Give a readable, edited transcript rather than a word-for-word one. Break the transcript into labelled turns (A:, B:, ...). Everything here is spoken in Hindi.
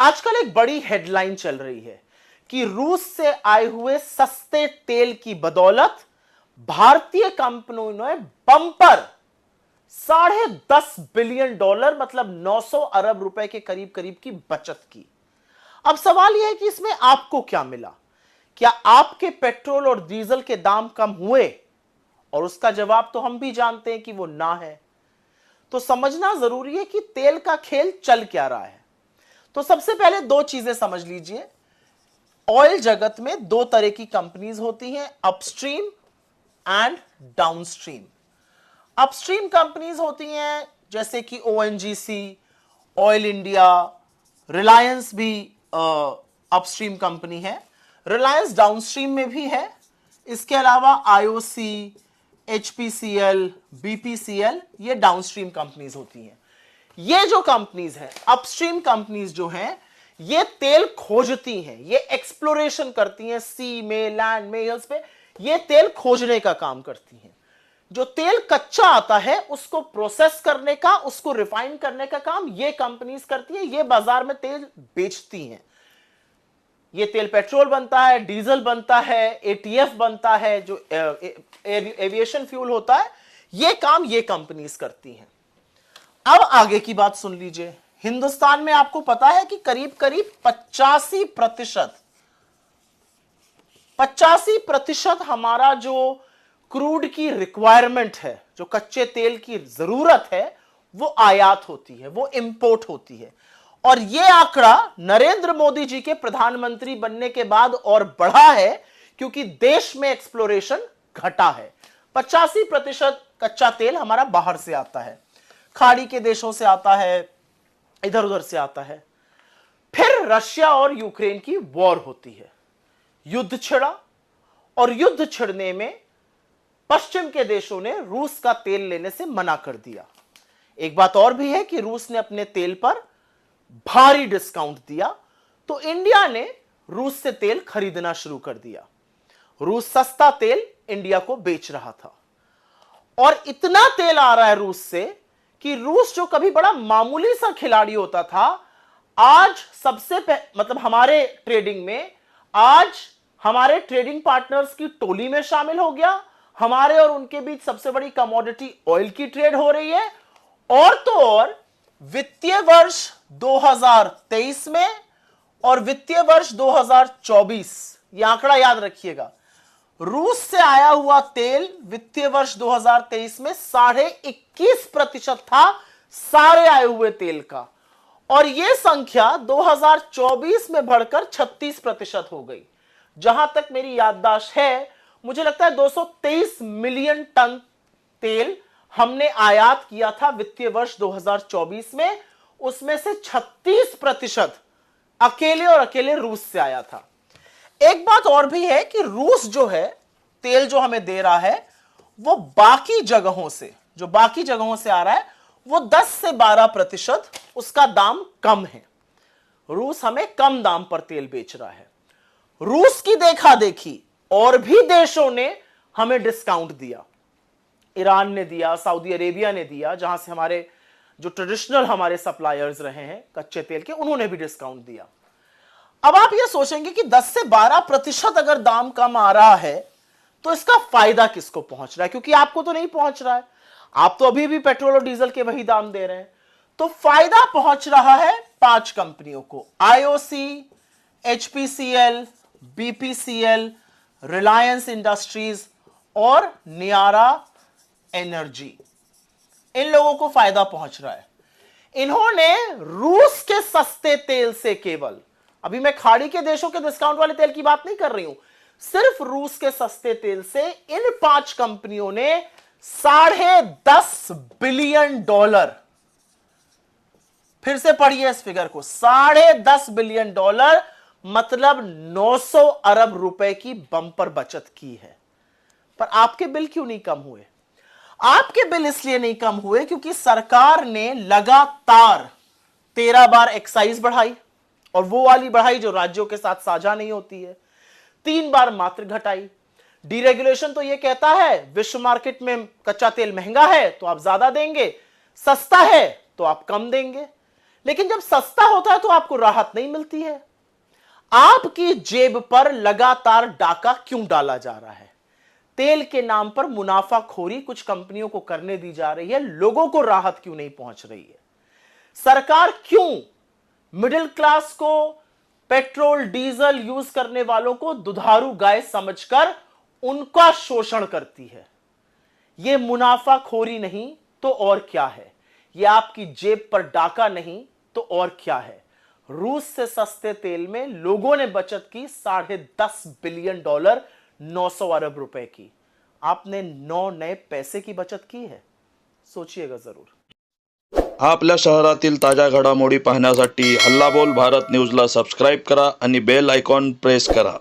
A: आजकल एक बड़ी हेडलाइन चल रही है कि रूस से आए हुए सस्ते तेल की बदौलत भारतीय कंपनियों ने बम्पर $10.5 बिलियन मतलब 900 अरब रुपए के करीब करीब की बचत की। अब सवाल यह है कि इसमें आपको क्या मिला? क्या आपके पेट्रोल और डीजल के दाम कम हुए? और उसका जवाब तो हम भी जानते हैं कि वो ना है। तो समझना जरूरी है कि तेल का खेल चल क्या रहा है। तो सबसे पहले दो चीजें समझ लीजिए। ऑयल जगत में दो तरह की कंपनीज होती हैं, upstream and downstream. Upstream companies होती हैं जैसे कि ओएनजीसी, ऑयल इंडिया, रिलायंस भी अपस्ट्रीम कंपनी है। रिलायंस डाउनस्ट्रीम में भी है। इसके अलावा आईओसी, एचपीसीएल, बीपीसीएल, ये डाउनस्ट्रीम कंपनीज होती हैं। ये जो कंपनीज हैं, अपस्ट्रीम कंपनीज जो हैं, ये तेल खोजती हैं, ये एक्सप्लोरेशन करती हैं, सी में, लैंड में, हिल्स पे ये तेल खोजने का काम करती हैं। जो तेल कच्चा आता है उसको प्रोसेस करने का, उसको रिफाइन करने का काम ये कंपनीज करती है। ये बाजार में तेल बेचती हैं। ये तेल पेट्रोल बनता है, डीजल बनता है, एटीएफ बनता है, जो एविएशन फ्यूल होता है, ये काम ये कंपनीज करती हैं। अब आगे की बात सुन लीजिए। हिंदुस्तान में आपको पता है कि करीब करीब 85% हमारा जो क्रूड की रिक्वायरमेंट है, जो कच्चे तेल की जरूरत है, वो आयात होती है, वो इंपोर्ट होती है। और ये आंकड़ा नरेंद्र मोदी जी के प्रधानमंत्री बनने के बाद और बढ़ा है, क्योंकि देश में एक्सप्लोरेशन घटा है। 85% कच्चा तेल हमारा बाहर से आता है, खाड़ी के देशों से आता है, इधर उधर से आता है। फिर रशिया और यूक्रेन की वॉर होती है, युद्ध छिड़ा, और युद्ध छिड़ने में पश्चिम के देशों ने रूस का तेल लेने से मना कर दिया। एक बात और भी है कि रूस ने अपने तेल पर भारी डिस्काउंट दिया, तो इंडिया ने रूस से तेल खरीदना शुरू कर दिया। रूस सस्ता तेल इंडिया को बेच रहा था, और इतना तेल आ रहा है रूस से कि रूस जो कभी बड़ा मामूली सा खिलाड़ी होता था, आज मतलब हमारे ट्रेडिंग में, आज हमारे ट्रेडिंग पार्टनर्स की टोली में शामिल हो गया। हमारे और उनके बीच सबसे बड़ी कमोडिटी ऑयल की ट्रेड हो रही है। और तो और वित्तीय वर्ष 2023 में और वित्तीय वर्ष 2024, यह आंकड़ा याद रखिएगा, रूस से आया हुआ तेल वित्तीय वर्ष 2023 में 21.5% था सारे आए हुए तेल का, और यह संख्या 2024 में बढ़कर 36% हो गई। जहां तक मेरी याददाश्त है, मुझे लगता है 223 मिलियन टन तेल हमने आयात किया था वित्तीय वर्ष 2024 में, उसमें से 36% अकेले और अकेले रूस से आया था। एक बात और भी है कि रूस जो है तेल जो हमें दे रहा है, वो बाकी जगहों से आ रहा है, वो 10 से 12% उसका दाम कम है। रूस हमें कम दाम पर तेल बेच रहा है। रूस की देखा देखी और भी देशों ने हमें डिस्काउंट दिया। ईरान ने दिया, सऊदी अरेबिया ने दिया, जहां से हमारे जो ट्रेडिशनल हमारे सप्लायर्स रहे हैं कच्चे तेल के, उन्होंने भी डिस्काउंट दिया। अब आप ये सोचेंगे कि 10 से 12% अगर दाम कम आ रहा है तो इसका फायदा किसको पहुंच रहा है? क्योंकि आपको तो नहीं पहुंच रहा है, आप तो अभी भी पेट्रोल और डीजल के वही दाम दे रहे हैं। तो फायदा पहुंच रहा है 5 कंपनियों को, IOC, HPCL, BPCL, Reliance industries और नियारा एनर्जी। इन लोगों को फायदा पहुंच रहा है। इन्होंने रूस के सस्ते तेल से, केवल अभी मैं खाड़ी के देशों के डिस्काउंट वाले तेल की बात नहीं कर रही हूं, सिर्फ रूस के सस्ते तेल से इन 5 कंपनियों ने $10.5 बिलियन, फिर से पढ़िए इस फिगर को, $10.5 बिलियन मतलब 900 अरब रुपए की बंपर बचत की है। पर आपके बिल क्यों नहीं कम हुए? आपके बिल इसलिए नहीं कम हुए क्योंकि सरकार ने लगातार 13 बार एक्साइज बढ़ाई, और वो वाली बढ़ाई जो राज्यों के साथ साझा नहीं होती है। 3 बार मात्र घटाई। डीरेगुलेशन तो ये कहता है विश्व मार्केट में कच्चा तेल महंगा है तो आप ज्यादा देंगे, सस्ता है तो आप कम देंगे। लेकिन जब सस्ता होता है तो आपको राहत नहीं मिलती है। आपकी जेब पर लगातार डाका क्यों डाला जा रहा है? तेल के नाम पर मुनाफाखोरी कुछ कंपनियों को करने दी जा रही है, लोगों को राहत क्यों नहीं पहुंच रही है? सरकार क्यों मिडिल क्लास को, पेट्रोल डीजल यूज करने वालों को दुधारू गाय समझकर उनका शोषण करती है? यह मुनाफाखोरी नहीं तो और क्या है? यह आपकी जेब पर डाका नहीं तो और क्या है? रूस से सस्ते तेल में लोगों ने बचत की $10.5 बिलियन, 900 अरब रुपए की। आपने 9 नए पैसे की बचत की है? सोचिएगा जरूर।
B: आपल्या शहरातील ताज्या घडामोडी पाहण्यासाठी हल्ला बोल भारत न्यूजला सबस्क्राईब करा आणि बेल आयकॉन प्रेस करा।